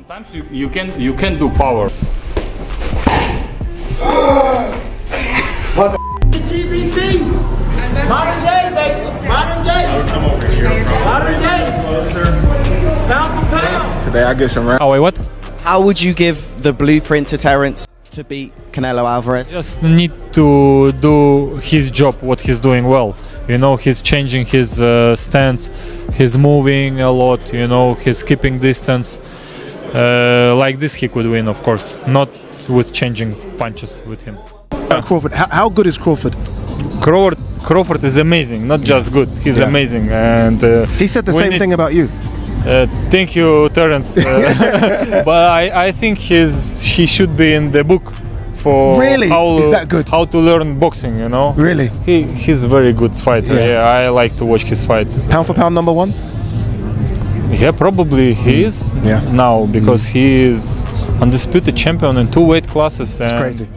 Sometimes you can do power. TBC, modern day, baby, modern day, modern day, pound for pound. Today I get some round. Oh wait, what? How would you give the blueprint to Terence to beat Canelo Alvarez? Just need to do his job, what he's doing well. You know, he's changing his stance, he's moving a lot, you know, he's keeping distance. Like this he could win, of course, not with changing punches with him. Crawford, how good is Crawford? Crawford is amazing, not just good, he's amazing. And he said the same thing about you. Thank you, Terence. But I think he should be in the book for really? Is that good? How to learn boxing, you know? Really? He's a very good fighter. Yeah, I like to watch his fights. Pound for pound number one? Yeah, probably he is now, because he is undisputed champion in 2 weight classes. It's crazy.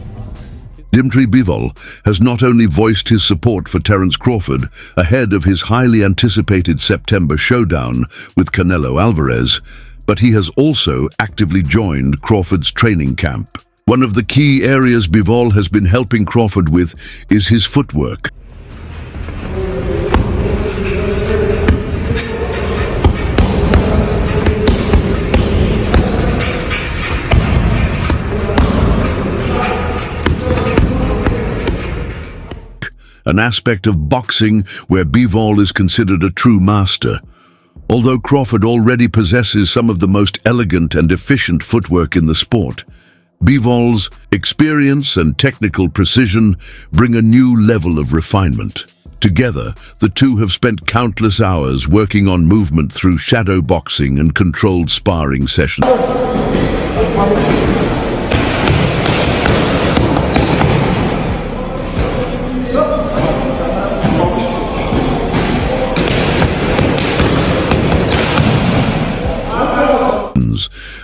Dmitry Bivol has not only voiced his support for Terence Crawford ahead of his highly anticipated September showdown with Canelo Alvarez, but he has also actively joined Crawford's training camp. One of the key areas Bivol has been helping Crawford with is his footwork. An aspect of boxing where Bivol is considered a true master. Although Crawford already possesses some of the most elegant and efficient footwork in the sport, Bivol's experience and technical precision bring a new level of refinement. Together, the two have spent countless hours working on movement through shadow boxing and controlled sparring sessions.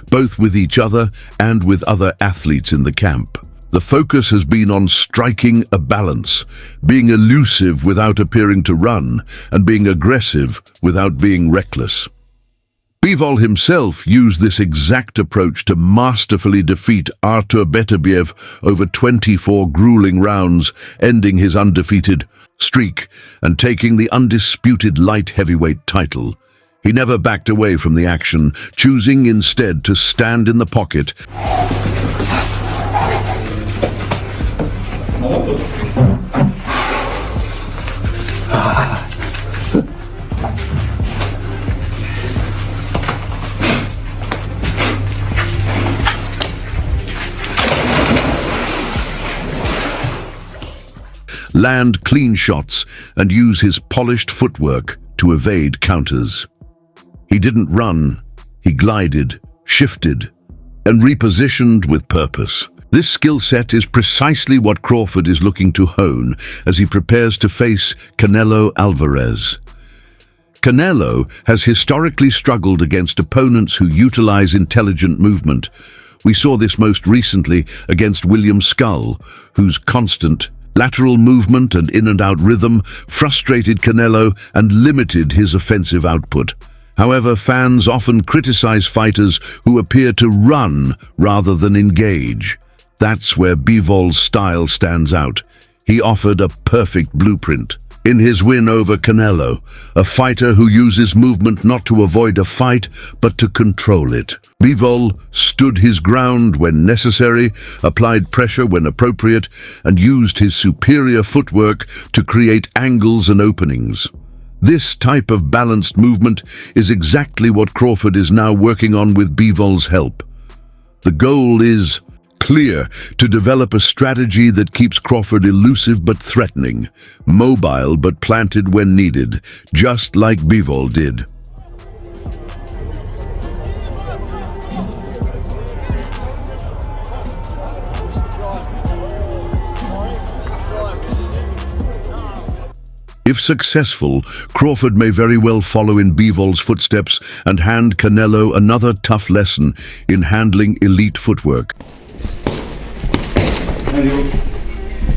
Both with each other and with other athletes in the camp. The focus has been on striking a balance, being elusive without appearing to run, and being aggressive without being reckless. Bivol himself used this exact approach to masterfully defeat Artur Beterbiev over 24 grueling rounds, ending his undefeated streak and taking the undisputed light heavyweight title. He never backed away from the action, choosing instead to stand in the pocket. Land clean shots and use his polished footwork to evade counters. He didn't run, he glided, shifted, and repositioned with purpose. This skill set is precisely what Crawford is looking to hone as he prepares to face Canelo Alvarez. Canelo has historically struggled against opponents who utilize intelligent movement. We saw this most recently against William Skull, whose constant lateral movement and in-and-out rhythm frustrated Canelo and limited his offensive output. However, fans often criticize fighters who appear to run rather than engage. That's where Bivol's style stands out. He offered a perfect blueprint. In his win over Canelo, a fighter who uses movement not to avoid a fight, but to control it. Bivol stood his ground when necessary, applied pressure when appropriate, and used his superior footwork to create angles and openings. This type of balanced movement is exactly what Crawford is now working on with Bivol's help. The goal is clear: to develop a strategy that keeps Crawford elusive but threatening, mobile but planted when needed, just like Bivol did. If successful, Crawford may very well follow in Bivol's footsteps and hand Canelo another tough lesson in handling elite footwork.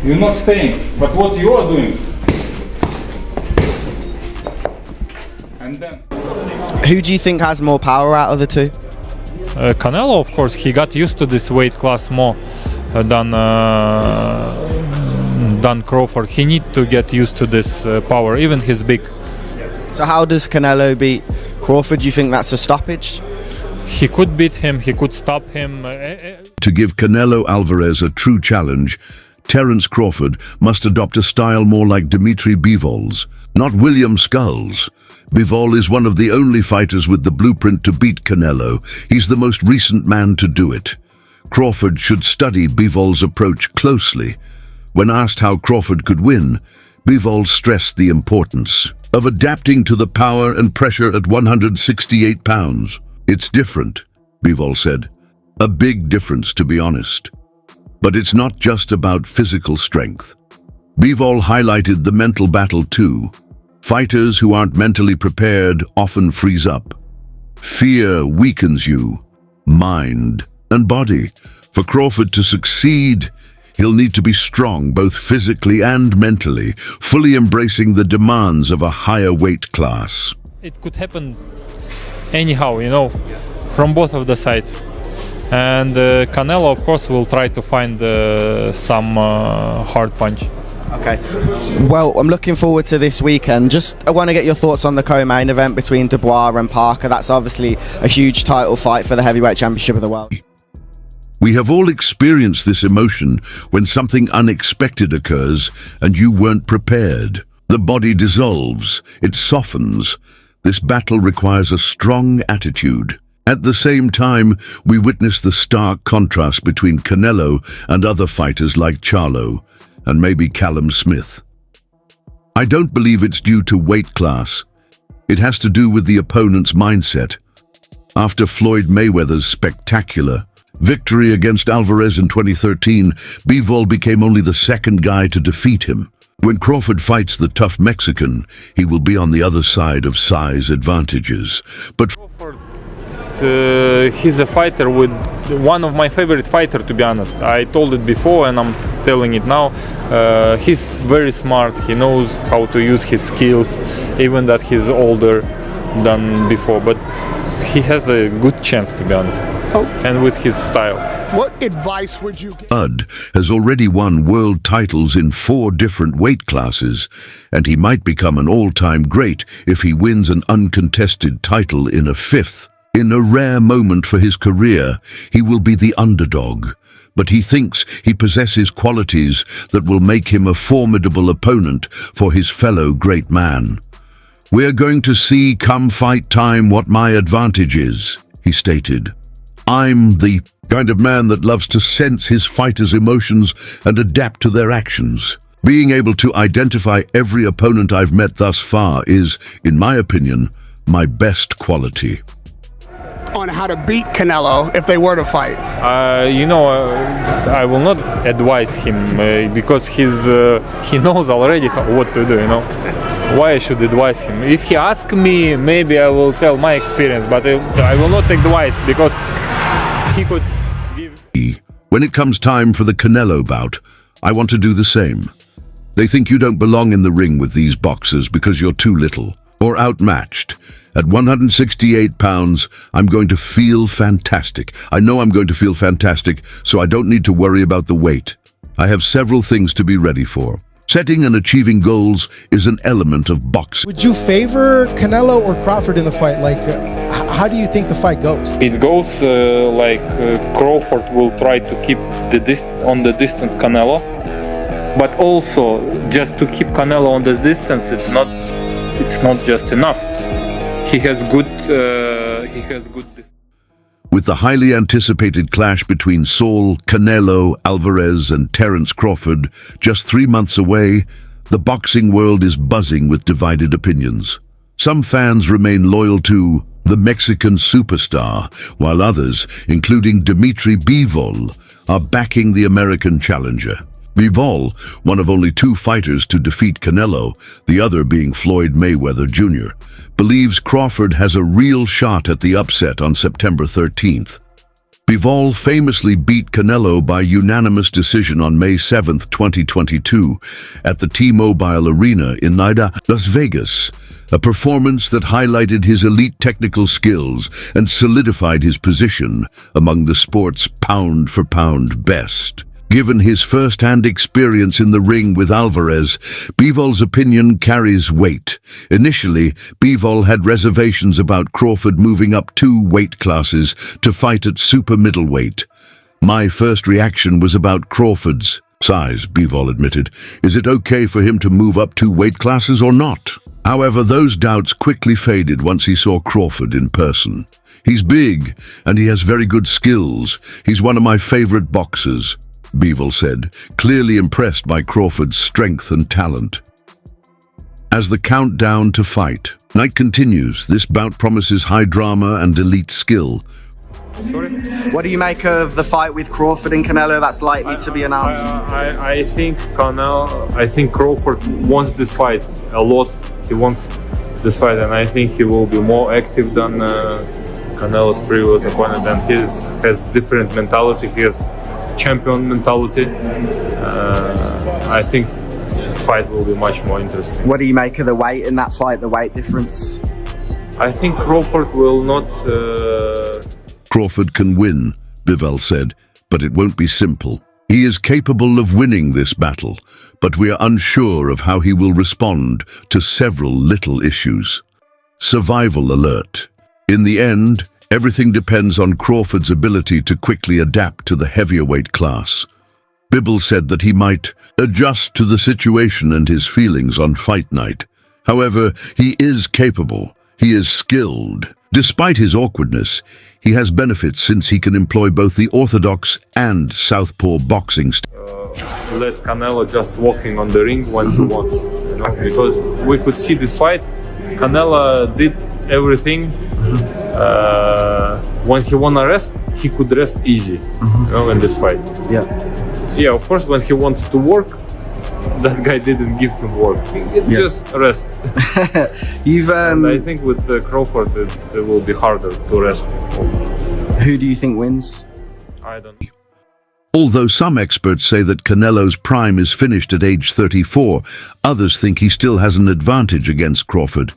You're not staying, but what you are doing? And then... Who do you think has more power out of the two? Canelo, of course, he got used to this weight class more than Crawford. He need to get used to this power, even he's big. So how does Canelo beat Crawford? Do you think that's a stoppage? He could beat him, he could stop him. To give Canelo Alvarez a true challenge, Terence Crawford must adopt a style more like Dmitry Bivol's, not William Scull's. Bivol is one of the only fighters with the blueprint to beat Canelo. He's the most recent man to do it. Crawford should study Bivol's approach closely. When asked how Crawford could win, Bivol stressed the importance of adapting to the power and pressure at 168 pounds. It's different, Bivol said. A big difference, to be honest. But it's not just about physical strength. Bivol highlighted the mental battle too. Fighters who aren't mentally prepared often freeze up. Fear weakens you, mind and body. For Crawford to succeed, he'll need to be strong both physically and mentally, fully embracing the demands of a higher weight class. It could happen anyhow, you know, from both of the sides. And Canelo, of course, will try to find some hard punch. Okay. Well, I'm looking forward to this weekend. I want to get your thoughts on the co-main event between Dubois and Parker. That's obviously a huge title fight for the heavyweight championship of the world. We have all experienced this emotion when something unexpected occurs and you weren't prepared. The body dissolves, it softens. This battle requires a strong attitude. At the same time, we witness the stark contrast between Canelo and other fighters like Charlo and maybe Callum Smith. I don't believe it's due to weight class. It has to do with the opponent's mindset. After Floyd Mayweather's spectacular victory against Alvarez in 2013, Bivol became only the second guy to defeat him. When Crawford fights the tough Mexican, he will be on the other side of size advantages. But he's a fighter with one of my favorite fighters, to be honest. I told it before and I'm telling it now. He's very smart. He knows how to use his skills, even that he's older than before. But he has a good chance, to be honest, and with his style. What advice would you give? Bud has already won world titles in 4 different weight classes, and he might become an all-time great if he wins an uncontested title in a 5th. In a rare moment for his career, he will be the underdog, but he thinks he possesses qualities that will make him a formidable opponent for his fellow great man. "We're going to see come fight time what my advantage is," he stated. "I'm the kind of man that loves to sense his fighters' emotions and adapt to their actions. Being able to identify every opponent I've met thus far is, in my opinion, my best quality." On how to beat Canelo if they were to fight? I will not advise him because he knows already what to do, you know. Why I should advise him? If he asks me, maybe I will tell my experience, but I will not advise because he could give... When it comes time for the Canelo bout, I want to do the same. They think you don't belong in the ring with these boxers because you're too little or outmatched. At 168 pounds, I'm going to feel fantastic. I know I'm going to feel fantastic, so I don't need to worry about the weight. I have several things to be ready for. Setting and achieving goals is an element of boxing. Would you favor Canelo or Crawford in the fight? Like, how do you think the fight goes? It goes like Crawford will try to keep on the distance Canelo, but also just to keep Canelo on this distance, it's not just enough. He has good. With the highly anticipated clash between Saul, Canelo, Alvarez and Terence Crawford just 3 months away, the boxing world is buzzing with divided opinions. Some fans remain loyal to the Mexican superstar, while others, including Dmitry Bivol, are backing the American challenger. Bivol, one of only 2 fighters to defeat Canelo, the other being Floyd Mayweather Jr., believes Crawford has a real shot at the upset on September 13th. Bivol famously beat Canelo by unanimous decision on May 7, 2022, at the T-Mobile Arena in Las Vegas. a performance that highlighted his elite technical skills and solidified his position among the sport's pound-for-pound best. Given his first-hand experience in the ring with Alvarez, Bivol's opinion carries weight. Initially, Bivol had reservations about Crawford moving up 2 weight classes to fight at super middleweight. "My first reaction was about Crawford's size," Bivol admitted. "Is it okay for him to move up 2 weight classes or not?" However, those doubts quickly faded once he saw Crawford in person. "He's big, and he has very good skills. He's one of my favorite boxers," Bivol said, clearly impressed by Crawford's strength and talent. As the countdown to fight night continues, this bout promises high drama and elite skill. What do you make of the fight with Crawford and Canelo that's likely to be announced? I think Crawford wants this fight a lot. He wants this fight, and I think he will be more active than Canelo's previous opponent, and he has different mentality. He has champion mentality. I think the fight will be much more interesting. What do you make of the weight in that fight, the weight difference? I think Crawford will not... Crawford can win, Bivol said, but it won't be simple. He is capable of winning this battle, but we are unsure of how he will respond to several little issues. Survival alert. In the end, everything depends on Crawford's ability to quickly adapt to the heavier-weight class. Bivol said that he might adjust to the situation and his feelings on fight night. However, he is capable. He is skilled. Despite his awkwardness, he has benefits since he can employ both the orthodox and southpaw boxing let Canelo just walking on the ring when he wants, because we could see this fight. Canelo did everything. When he wanna rest, he could rest easy, in this fight. Yeah, of course, when he wants to work, that guy didn't give him work. He just rest. And I think with Crawford, it will be harder to rest. Who do you think wins? I don't know. Although some experts say that Canelo's prime is finished at age 34, others think he still has an advantage against Crawford.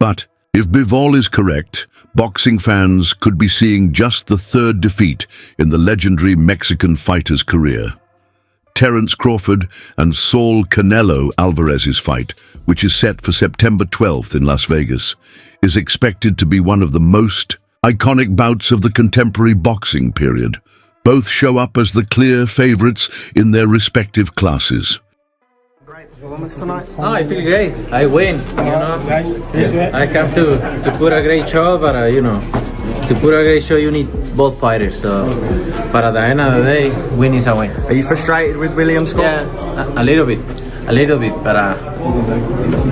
But if Bivol is correct, boxing fans could be seeing just the 3rd defeat in the legendary Mexican fighter's career. Terence Crawford and Saul Canelo Alvarez's fight, which is set for September 12th in Las Vegas, is expected to be one of the most iconic bouts of the contemporary boxing period. Both show up as the clear favorites in their respective classes. Great performance tonight. Oh, I feel great. I win, I come to put a great show, but to put a great show you need both fighters. So, but at the end of the day, win is a win. Are you frustrated with Williams' score? Yeah, a little bit, but.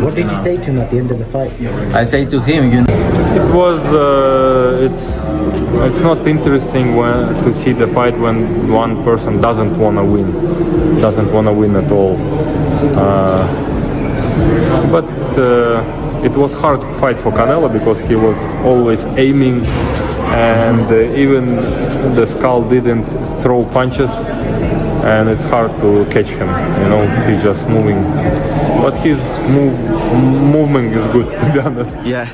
What did you say to him at the end of the fight? I say to him, It was. It's not interesting to see the fight when one person doesn't want to win at all. But it was hard fight for Canelo because he was always aiming, and even the skull didn't throw punches, and it's hard to catch him. He's just moving, but his movement is good, to be honest. Yeah.